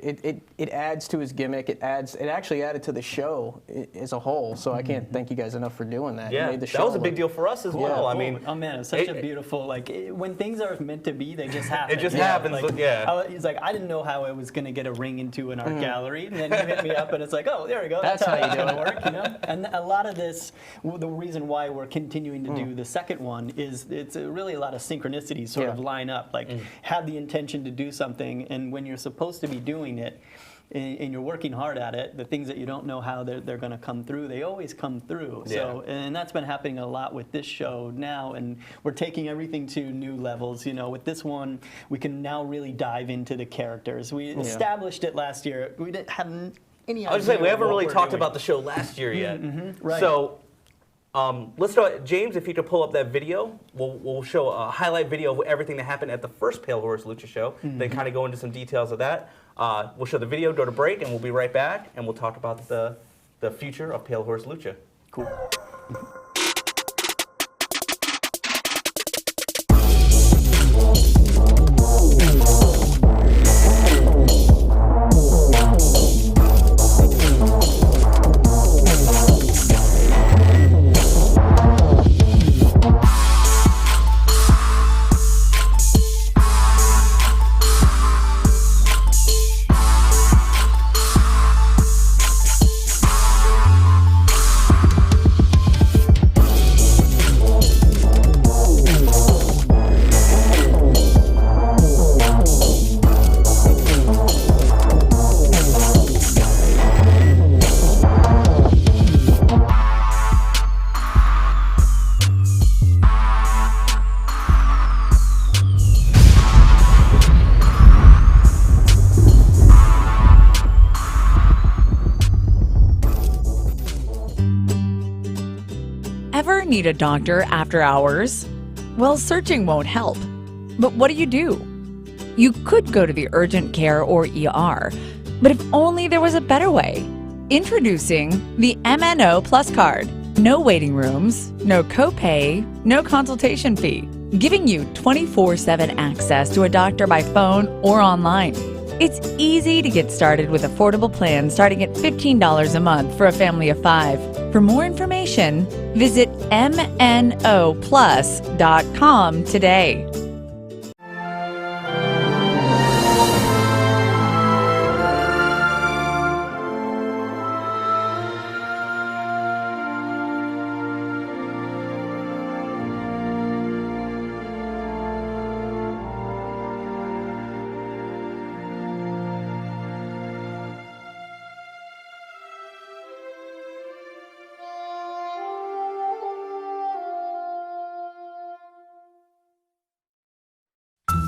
It adds to his gimmick. It actually added to the show as a whole. So I can't thank you guys enough for doing that. Yeah, You made the that show was a big look- deal for us as well. I mean, oh man, it's such a beautiful when things are meant to be, they just happen. just happens, Like, yeah. He's like, I didn't know how I was gonna get a ring into an art gallery, and then you hit me up, and it's like, oh, there we go. That's how you it's do gonna it. work, And a lot of this, the reason why we're continuing to do the second one is it's really a lot of synchronicities sort of line up. Like, have the intention to do something, and when you're supposed to be doing it, and you're working hard at it, the things that you don't know how they're going to come through, they always come through. So, and that's been happening a lot with this show now, and we're taking everything to new levels. With this one, we can now really dive into the characters. We established it last year. We didn't have any idea. I was saying we haven't what really we're talked doing. about the show last year yet. right. So let's start. James, if you could pull up that video, we'll show a highlight video of everything that happened at the first Palehorse Lucha show. Then kind of go into some details of that. We'll show the video, go to break, and we'll be right back, and we'll talk about the future of Palehorse Lucha. Cool. Ever need a doctor after hours? Well, searching won't help. But what do? You could go to the urgent care or ER, but if only there was a better way. Introducing the MNO Plus Card. No waiting rooms, no copay, no consultation fee, giving you 24/7 access to a doctor by phone or online. It's easy to get started with affordable plans starting at $15 a month for a family of 5. For more information, visit mnoplus.com today.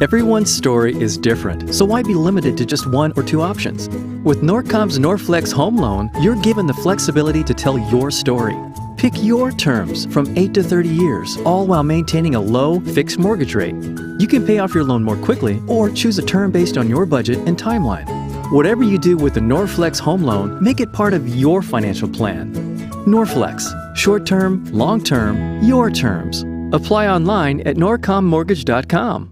Everyone's story is different, so why be limited to just one or two options? With Norcom's Norflex Home Loan, you're given the flexibility to tell your story. Pick your terms from 8 to 30 years, all while maintaining a low, fixed mortgage rate. You can pay off your loan more quickly or choose a term based on your budget and timeline. Whatever you do with the Norflex Home Loan, make it part of your financial plan. Norflex. Short-term, long-term, your terms. Apply online at norcommortgage.com.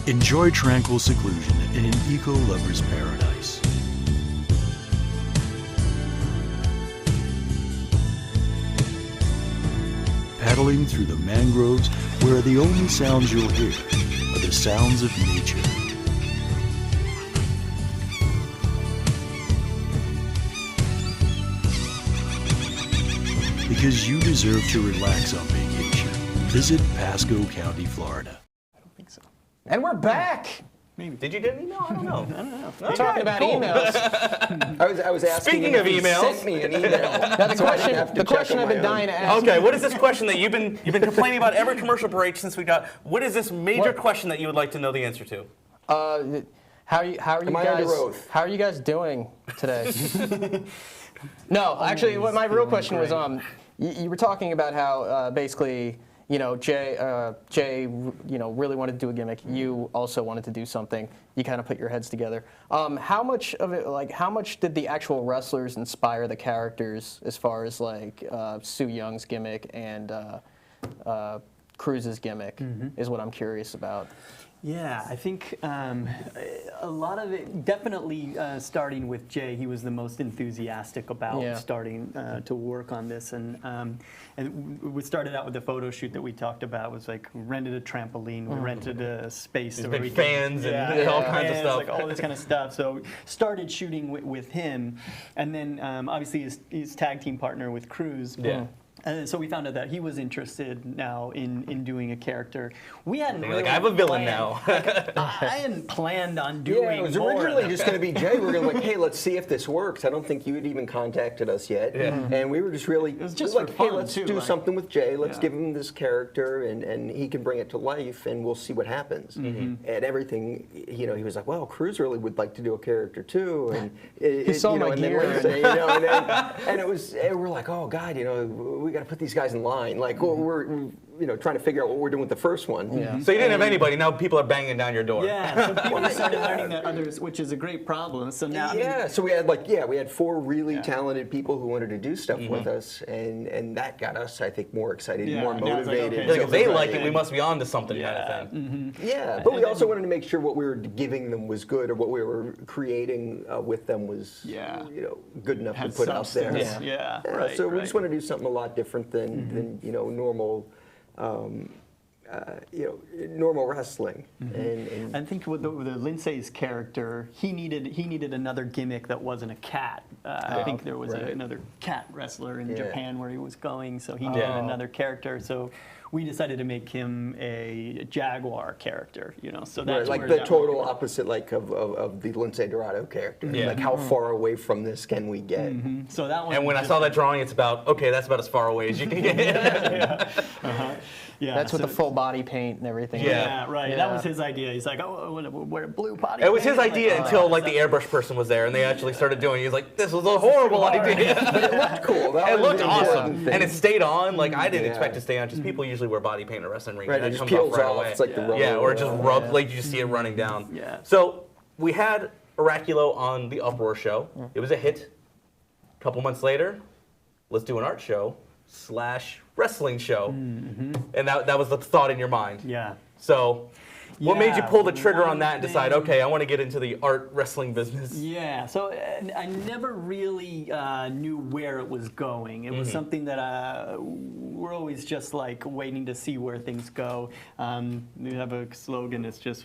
Enjoy tranquil seclusion in an eco-lover's paradise. Paddling through the mangroves where the only sounds you'll hear are the sounds of nature. Because you deserve to relax on vacation, visit Pasco County, Florida. And we're back. Maybe. Did you get an email? I don't know. We're talking about emails. I was asking Speaking him of if he emails. sent me an email. Now, the question I've been dying to ask. Okay, what is this question that you've been complaining about every commercial break since we got? What is this major question that you would like to know the answer to? How are you Am I guys? under oath? How are you guys doing today? No, actually, what my real question was, you were talking about how basically, Jay, really wanted to do a gimmick. You also wanted to do something. You kind of put your heads together. How much of it, how much did the actual wrestlers inspire the characters, as far as Sue Young's gimmick and Cruz's gimmick, is what I'm curious about. Yeah, I think a lot of it, definitely starting with Jay, he was the most enthusiastic about starting to work on this. And we started out with the photo shoot that we talked about. It was like, we rented a trampoline, we rented a space. There's big fans and all kinds of stuff. Like all this kind of stuff. So started shooting with him. And then obviously his tag team partner with Cruz. Yeah. And so we found out that he was interested now in doing a character. We hadn't really I have a villain now. I hadn't planned on doing Yeah, it was more. originally just going to be Jay. We were going to hey, let's see if this works. I don't think you had even contacted us yet. Yeah. And we were just really It was just like, for hey, fun, let's too, do like- something with Jay. Let's give him this character, and he can bring it to life, and we'll see what happens. And everything, he was like, well, Cruz really would like to do a character too. And He saw my and gear. then Lindsay, and it was, and we're like, oh God, we got to put these guys in line. Like, well, trying to figure out what we're doing with the first one. Yeah. So you didn't have anybody. Now people are banging down your door. Yeah, so people started learning that others, which is a great problem. So now, So we had 4 really talented people who wanted to do stuff with us, and that got us, I think, more excited, more now it's like, motivated. okay, Like, if they like it, we must be on to something kind of thing. Yeah, but we also wanted to make sure what we were giving them was good, or what we were creating with them was, good enough to put out there. Yeah, right. So we just want to do something a lot different than normal. Normal wrestling. And I think with the Lindsay's character, he needed another gimmick that wasn't a cat. I think there was another cat wrestler in Japan where he was going, so he needed another character. So we decided to make him a jaguar character, So that's like where the that total opposite, like of the Lindsay Dorado character. Yeah. Like how far away from this can we get? So that one. And when I saw that drawing, it's about, okay, that's about as far away as you can get. Yeah, That's with the full body paint and everything. Yeah, right. Yeah. That was his idea. He's like, oh, I want to wear blue body. It was his paint. idea until like the airbrush person was there and they actually started doing it. He was like, this was a horrible idea. But it looked cool. That It was looked the awesome. important thing. And it stayed on. Like, I didn't Yeah. expect to stay on. Just people usually wear body paint in a wrestling ring. Right, and it that just comes peels off right off. away. It's like the rubber. Yeah, or it just rubs, like you just see it running down. Yeah. So we had Oraculo on the Uproar show. It was a hit. A couple months later, let's do an art show / wrestling show. And that was the thought in your mind. Yeah. So what made you Yeah, pull the trigger on one that and decide, thing- okay, I want to get into the art wrestling business? Yeah, so I never really knew where it was going. It was something that we're always just like waiting to see where things go. We have a slogan. It's just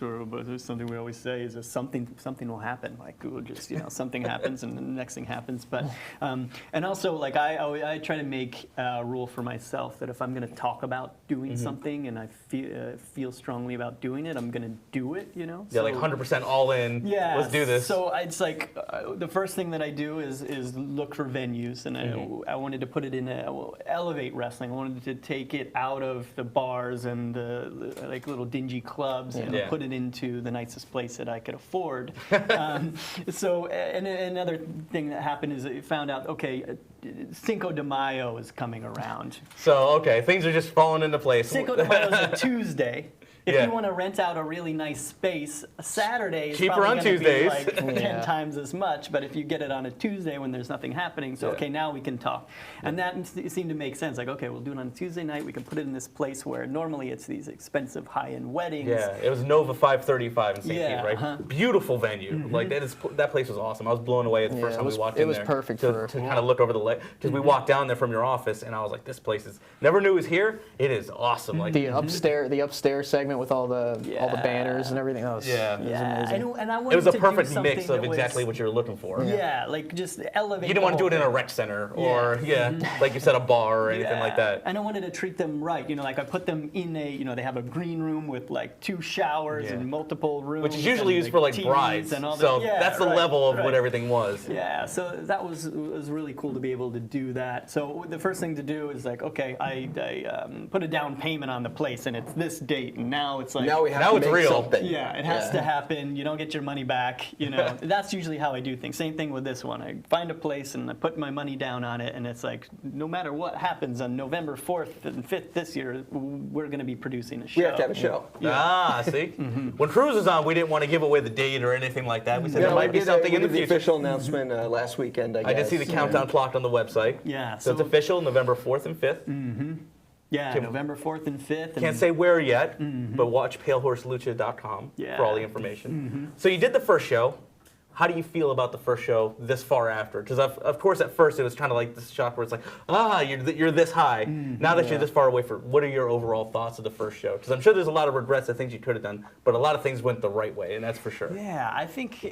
something we always say is just something will happen. Like we'll just something happens and the next thing happens. But and also like I try to make a rule for myself that if I'm going to talk about doing something and I feel strongly about doing it, I'm going to do it. Yeah, So- like 100% all in. yeah, Let's do this. So it's like the first thing that I do is look for venues, and I wanted to put it in elevate wrestling. I wanted to take it out of the bars and the like little dingy clubs and Yeah. put it into the nicest place that I could afford. So and another thing that happened is I found out Cinco de Mayo is coming around. So, okay, things are just falling into place. Cinco de Mayo is a Tuesday. If Yeah. you want to rent out a really nice space, a Saturday is Cheaper probably on gonna Tuesdays. be like 10 Yeah. times as much. But if you get it on a Tuesday when there's nothing happening, so okay, now we can talk. And that seemed to make sense. Like, okay, we'll do it on a Tuesday night. We can put it in this place where normally it's these expensive high-end weddings. Yeah, it was Nova 535 in St. Yeah, Pete, right? Beautiful venue. Like that place was awesome. I was blown away the first time we walked in there. It was perfect to kind of look over the lake because we walked down there from your office and I was like, this place is never knew it was here. It is awesome. Like The upstairs segment with all the banners and everything. That was, Yeah, it was amazing. and I wanted it was a to do perfect something mix of that was- exactly what you were looking for. Yeah, like just elevate. You didn't want to do it in a rec. rec center or like you said, a bar or anything like that. And I wanted to treat them right. Like I put them in they have a green room with like 2 showers Yeah. and multiple rooms. Which is usually and, used for like TVs brides. and all So that. Yeah, that's the right, level of right. what everything was. Yeah, so that was really cool to be able to do that. So the first thing to do is like, okay, I put a down payment on the place, and it's this date, and now it's like Now we have Now to it's make real. something. yeah, it has to happen. You don't get your money back. That's usually how I do things. Same thing with this one. I find a place and I put my money down on it, and it's like no matter what happens on November 4th and 5th this year, we're going to be producing a show. We have to have a show. Ah, see? When Cruz was on, we didn't want to give away the date or anything like that. We said there might be something in the the future. official announcement last weekend, I guess. I did see the countdown clocked on the website. Yeah, So it's so- official, November 4th and 5th. Yeah, November 4th and 5th. Can't say where yet, but watch palehorselucha.com for all the Yeah. information. So you did the first show. How do you feel about the first show this far after? Because of course at first it was kind of like this shock where it's like, you're this high. Now that you're this far away, what are your overall thoughts of the first show? Because I'm sure there's a lot of regrets of things you could have done, but a lot of things went the right way, and that's for sure. Yeah, I think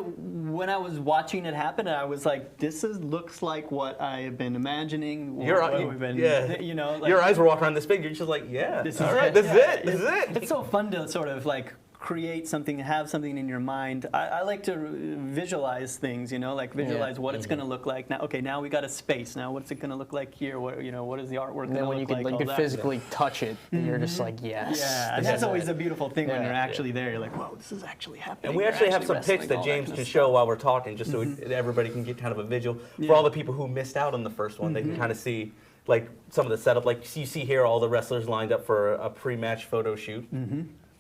when I was watching it happen, I was like, this looks like what I have been imagining. What we've been, like, your eyes were walking around this big. You're just like, yeah, This is all right, it. this Yeah, is it. This is it. It's so fun to sort of like create something, have something in your mind. I like to visualize things, like visualize what it's going to look like. Now we got a space. Now what's it going to look like here? What is the artwork going And then to when look you like? could, all you could that. physically touch it, and you're just like, yes. Yeah, and this that's is always it. a beautiful thing when Yeah. you're actually there. You're like, whoa, this is actually happening. And we You're actually have some wrestling, pics that all James kind can of show stuff. while we're talking, just so everybody can get kind of a visual. For all the people who missed out on the first one, they can kind of see like some of the setup. Like you see here, all the wrestlers lined up for a pre-match photo shoot,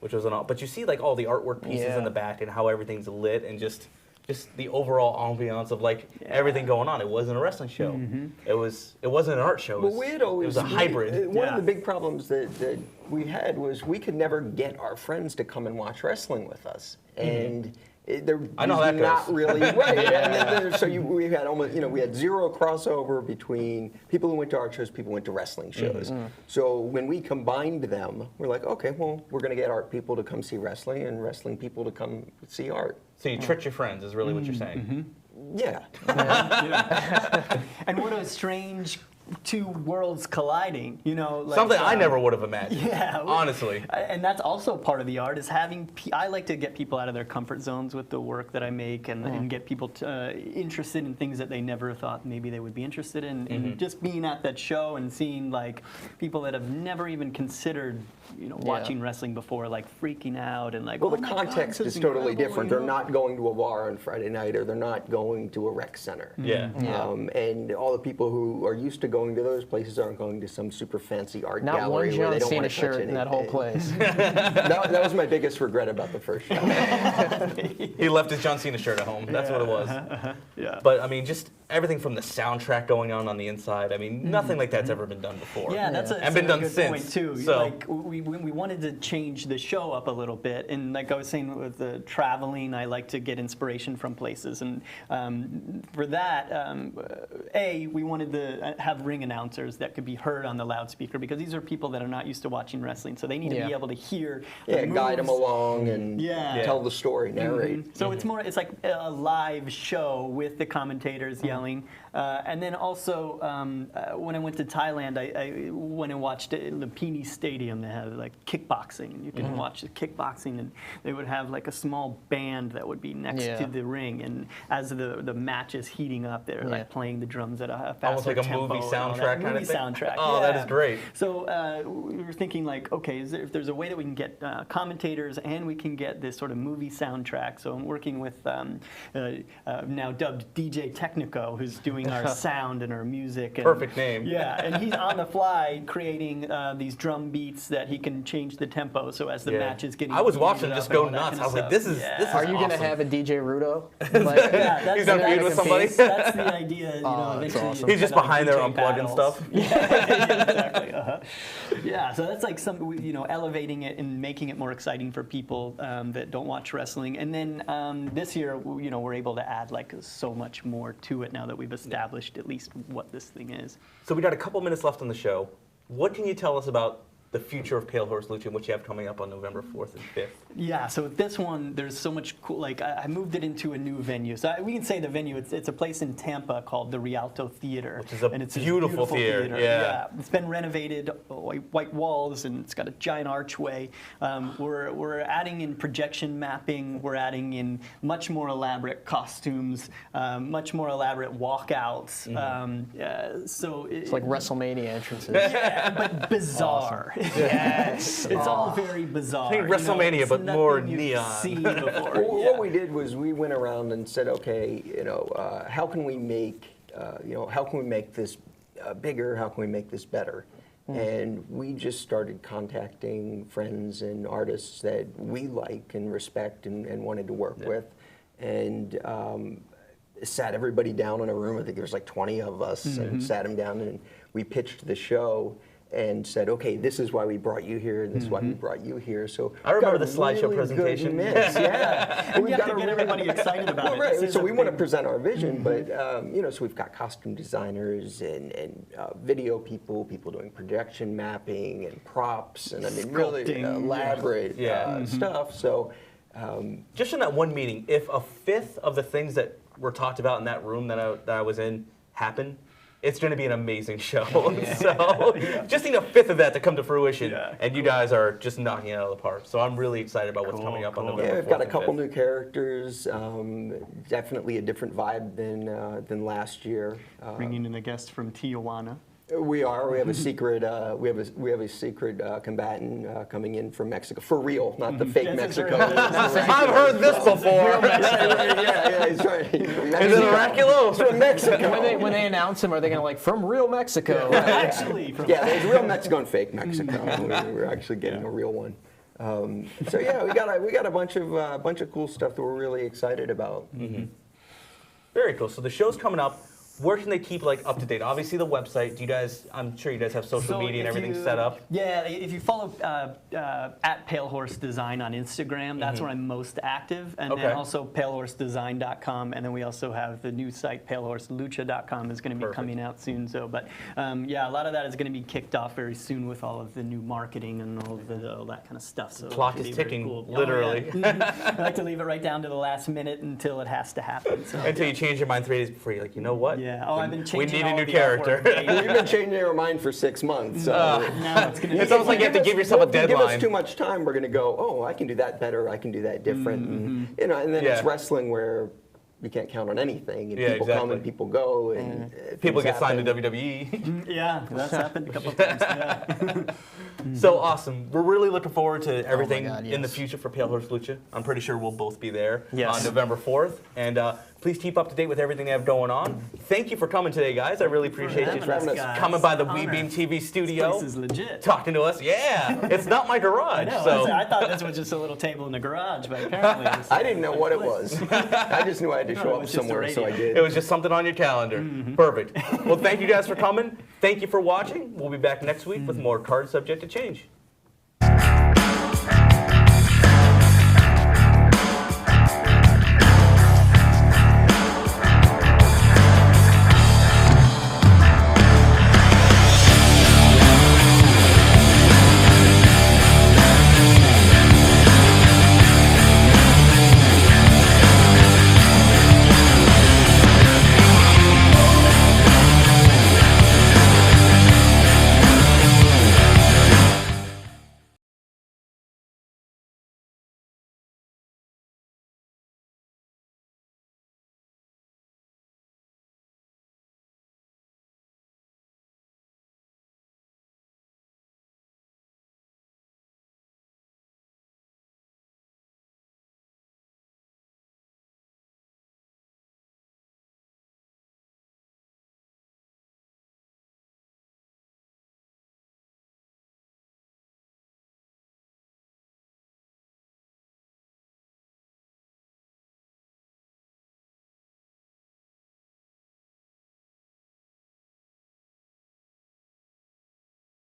which was but you see like all the artwork pieces in the back and how everything's lit and just the overall ambiance of like everything going on. It wasn't a wrestling show. It wasn't an art show. It was a hybrid. One of the big problems that we had was we could never get our friends to come and watch wrestling with us, and they're I know how that not goes. really right. And so we had almost, we had zero crossover between people who went to art shows, people who went to wrestling shows. So when we combined them, we're like, okay, well, we're going to get art people to come see wrestling and wrestling people to come see art. So you tricked your friends, is really what you're saying. Yeah. And what a strange two worlds colliding, like, something I never would have imagined. Yeah, honestly. And that's also part of the art, is having. I like to get people out of their comfort zones with the work that I make, and get people interested in things that they never thought maybe they would be interested in. And just being at that show and seeing like people that have never even considered, watching wrestling before, like freaking out and like. Well, oh the my context God, this is totally incredible, different. They're not going to a bar on Friday night, or they're not going to a rec center. And all the people who are used to going to those places aren't going to some super fancy art Not gallery one where they John don't Cena want to touch shirt anything. in that whole place. that was my biggest regret about the first show. He left his John Cena shirt at home. That's what it was. Yeah. But I mean, just everything from the soundtrack going on the inside. I mean, nothing like that's ever been done before. Yeah, that's and been done good since. point too. So Like we wanted to change the show up a little bit, and like I was saying with the traveling, I like to get inspiration from places, and for that, we wanted to have ring announcers that could be heard on the loudspeaker, because these are people that are not used to watching wrestling, so they need to be able to hear. Yeah, the guide them moves. along and tell the story, narrate. So it's like a live show with the commentators yelling. And then also, when I went to Thailand, I went and watched it in the Lumpini Stadium. They have like kickboxing, and you can watch the kickboxing, and they would have like a small band that would be next to the ring, and as the match is heating up, they're like playing the drums at a faster almost like a tempo movie and all that. soundtrack kind of Movie thing. soundtrack. Oh, that is great. So we were thinking like, okay, if there's a way that we can get commentators and we can get this sort of movie soundtrack. So I'm working with now dubbed DJ Technico, who's doing our sound and our music. And, Perfect name. Yeah, and he's on the fly creating these drum beats that he can change the tempo. So as the match is getting, I was heated watching him up just and go all that nuts. kind I of was like, stuff. this is Are you awesome. gonna have a DJ Rudo? He's on feud with somebody. That's the idea. that's eventually awesome. you He's just have behind there DJ unplugging battles. stuff. Yeah, exactly. Yeah, so that's like elevating it and making it more exciting for people that don't watch wrestling. And then this year, we're able to add like so much more to it now that we've established at least what this thing is. So we got a couple minutes left on the show. What can you tell us about the future of Palehorse Lucha and what you have coming up on November 4th and 5th? Yeah, so this one, there's so much cool, like I moved it into a new venue. So we can say the venue, it's a place in Tampa called the Rialto Theater. Which is a and it's this beautiful theater, yeah. It's been renovated, white walls, and it's got a giant archway. We're adding in projection mapping, we're adding in much more elaborate costumes, much more elaborate walkouts. So It's like WrestleMania entrances. yeah, but bizarre. Yes. It's all very bizarre. Think WrestleMania, it's but more nothing you've neon. seen before. Well, Yeah. what we did was we went around and said, okay, how can we make, this bigger? How can we make this better? And we just started contacting friends and artists that we like and respect and wanted to work with, and sat everybody down in a room. I think there was like 20 of us, and sat them down, and we pitched the show and said, okay, this is why we brought you here, and this is why we brought you here. So I remember we've the got a slideshow really presentation. Good mix, yeah. And you have to get everybody excited about well, it. right. This is So a we want to big- present our vision, but so we've got costume designers and video people doing projection mapping and props, and I mean really Sculpting, elaborate stuff. So. Just in that one meeting, if a fifth of the things that were talked about in that room that I was in happen, it's going to be an amazing show. So just need a fifth of that to come to fruition, and you guys are just knocking it out of the park. So I'm really excited about what's coming up on November 4th. Yeah, we've got a and couple 5th. new characters. Definitely a different vibe than last year. Bringing in a guest from Tijuana. We are. We have a secret. We have a secret combatant coming in from Mexico for real, not the fake Mexico. I've heard this before. Yeah, he's right. Is it Oraculo? From Mexico. When they announce him, are they going to like from real Mexico? Actually, Yeah, there's real Mexico and fake Mexico. We're actually getting a real one. So yeah, we got a bunch of cool stuff that we're really excited about. Very cool. So the show's coming up. Where can they keep up to date? Obviously the website. Do you guys? I'm sure you guys have social media and everything set up. Yeah, if you follow at Palehorse Design on Instagram, that's where I'm most active, and then also palehorsedesign.com, and then we also have the new site palehorselucha.com is going to be coming out soon. So, but yeah, a lot of that is going to be kicked off very soon with all of the new marketing and all that kind of stuff. So clock is ticking, literally. Oh, yeah. I like to leave it right down to the last minute until it has to happen. So. Until you change your mind 3 days before, you're like, you know what? Yeah. Oh, I've been changing. We need a all new the character. We've been changing our mind for 6 months. So. Now it's going to. It's almost like you have to give yourself a If you deadline. give us too much time, we're going to go, oh, I can do that better. I can do that different. And, and then it's wrestling where you can't count on anything. And people come and people go. And people get signed to WWE. Yeah, that's happened a couple of times. Yeah. So awesome. We're really looking forward to everything in the future for Palehorse Lucha. I'm pretty sure we'll both be there on November 4th. And please keep up to date with everything they have going on. Thank you for coming today, guys. I really appreciate you coming by the WeBeam TV studio. This is legit. Talking to us. Yeah, it's not my garage. I know. So. I thought this was just a little table in the garage, but apparently I didn't know what it was. I just knew I had to show up somewhere, so I did. It was just something on your calendar. Perfect. Well, thank you guys for coming. Thank you for watching. We'll be back next week with more Cards Subject to Change.